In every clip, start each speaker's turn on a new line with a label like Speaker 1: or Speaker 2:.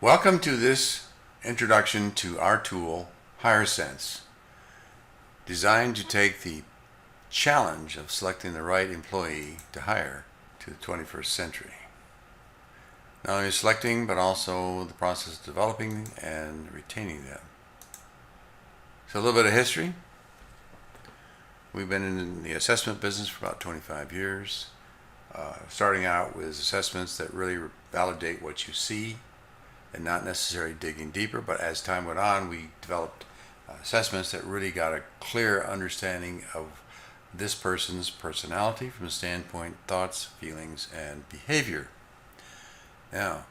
Speaker 1: Welcome to this introduction to our tool, HireSense, designed to take the challenge of selecting the right employee to hire to the 21st century. Not only selecting, but also the process of developing and retaining them. So a little bit of history. We've been in the assessment business for about 25 years, starting out with assessments that really validate what you see and not necessarily digging deeper, but as time went on, we developed assessments that really got a clear understanding of this person's personality from the standpoint thoughts, feelings, and behavior. Now,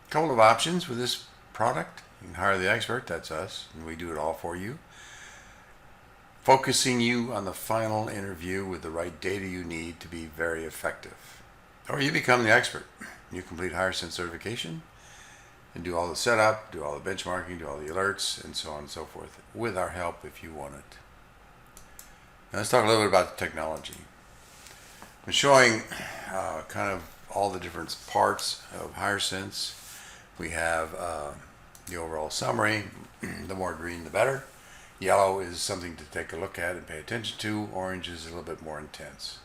Speaker 1: a couple of options with this product. You can hire the expert, that's us, and we do it all for you, focusing you on the final interview with the right data you need to be very effective. Or you become the expert. You complete HireSense certification and do all the setup, do all the benchmarking, do all the alerts, and so on and so forth, with our help if you want it. Now let's talk a little bit about the technology. I'm showing kind of all the different parts of HireSense. We have the overall summary. The more green, the better. Yellow is something to take a look at and pay attention to. Orange is a little bit more intense.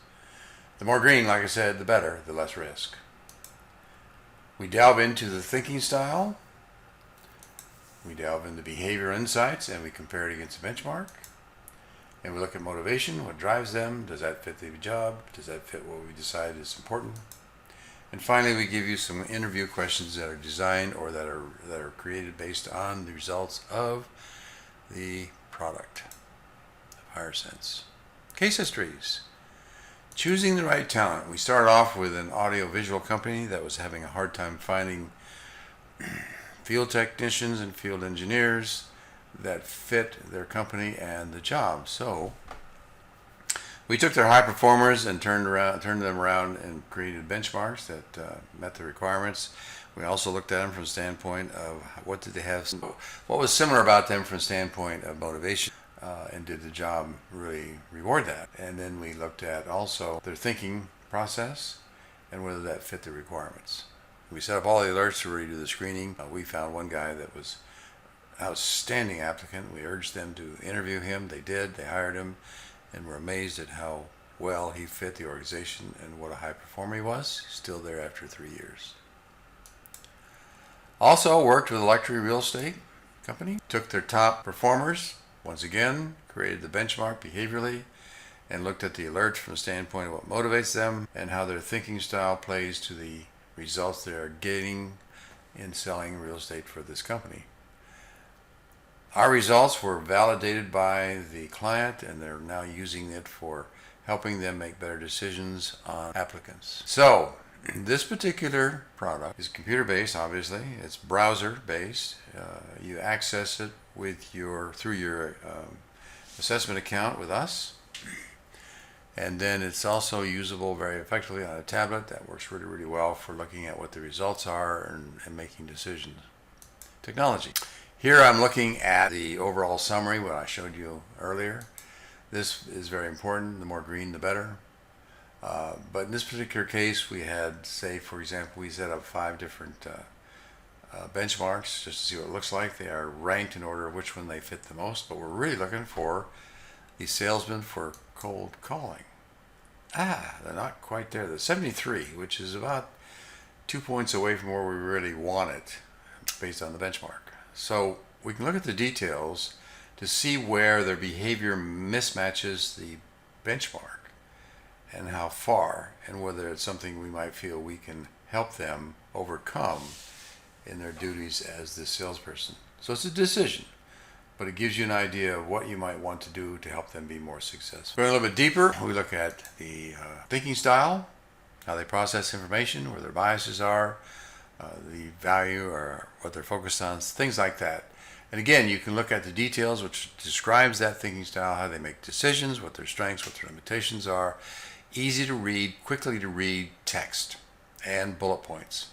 Speaker 1: The more green, like I said, the better, the less risk. We delve into the thinking style, we delve into behavior insights, and we compare it against a benchmark. And we look at motivation, what drives them, does that fit the job, does that fit what we decide is important. And finally, we give you some interview questions that are designed or that are created based on the results of the product of HireSense. Case histories. Choosing the right talent. We started off with an audio-visual company that was having a hard time finding field technicians and field engineers that fit their company and the job. So we took their high performers and turned them around and created benchmarks that met the requirements. We also looked at them from the standpoint of what did they have, what was similar about them from the standpoint of motivation. And did the job really reward that? And then we looked at also their thinking process and whether that fit the requirements. We set up all the alerts to really do the screening. We found one guy that was an outstanding applicant. We urged them to interview him. They did. They hired him, and we're amazed at how well he fit the organization and what a high performer he was. Still there after 3 years. Also worked with a luxury real estate company. Took their top performers. Once again, created the benchmark behaviorally and looked at the alerts from the standpoint of what motivates them and how their thinking style plays to the results they are getting in selling real estate for this company. Our results were validated by the client, and they're now using it for helping them make better decisions on applicants. So, this particular product is computer-based, obviously. It's browser-based. You access it through your assessment account with us, and then it's also usable very effectively on a tablet. That works really, really well for looking at what the results are and making decisions. Technology. Here I'm looking at the overall summary, what I showed you earlier. This is very important. The more green, the better. But in this particular case, we had, say, for example, we set up 5 different benchmarks just to see what it looks like. They are ranked in order of which one they fit the most, but we're really looking for the salesman for cold calling. They're not quite there. They're 73, which is about 2 points away from where we really want it based on the benchmark. So we can look at the details to see where their behavior mismatches the benchmark and how far, and whether it's something we might feel we can help them overcome in their duties as the salesperson. So it's a decision, but it gives you an idea of what you might want to do to help them be more successful. Going a little bit deeper, we look at the thinking style, how they process information, where their biases are, the value or what they're focused on, things like that. And again, you can look at the details, which describes that thinking style, how they make decisions, what their strengths, what their limitations are. Easy to read, quickly to read text and bullet points.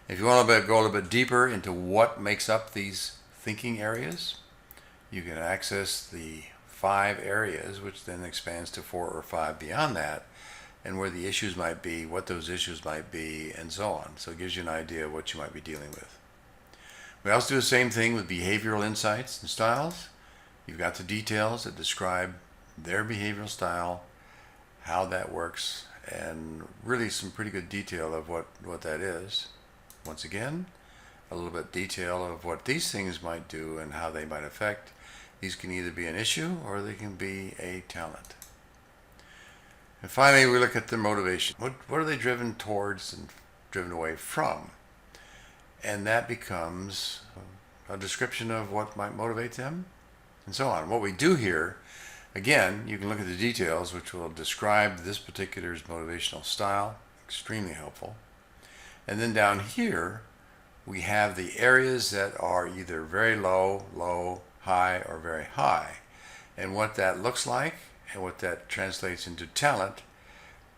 Speaker 1: If you want to go a little bit deeper into what makes up these thinking areas, you can access the 5 areas, which then expands to 4 or 5 beyond that, and where the issues might be, what those issues might be, and so on. So it gives you an idea of what you might be dealing with. We also do the same thing with behavioral insights and styles. You've got the details that describe their behavioral style, how that works, and really some pretty good detail of what that is. Once again, a little bit detail of what these things might do and how they might affect. These can either be an issue or they can be a talent. And finally, we look at their motivation. What are they driven towards and driven away from? And that becomes a description of what might motivate them, and so on. What we do here, again, you can look at the details, which will describe this particular's motivational style. Extremely helpful. And then down here, we have the areas that are either very low, low, high, or very high. And what that looks like and what that translates into talent,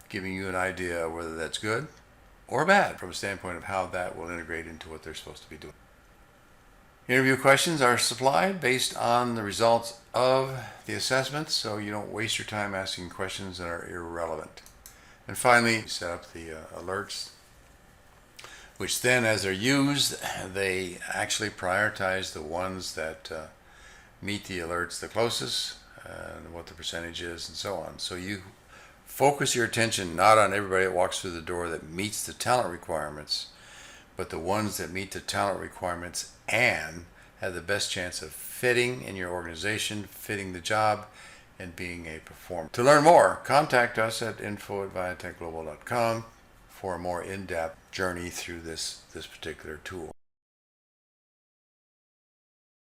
Speaker 1: giving you an idea of whether that's good or bad from a standpoint of how that will integrate into what they're supposed to be doing. Interview questions are supplied based on the results of the assessments, so you don't waste your time asking questions that are irrelevant. And finally, set up the alerts, which then, as they're used, they actually prioritize the ones that meet the alerts the closest, and what the percentage is, and so on. So you focus your attention not on everybody that walks through the door that meets the talent requirements, but the ones that meet the talent requirements and have the best chance of fitting in your organization, fitting the job, and being a performer. To learn more, contact us at info@viatechglobal.com for a more in-depth journey through this particular tool.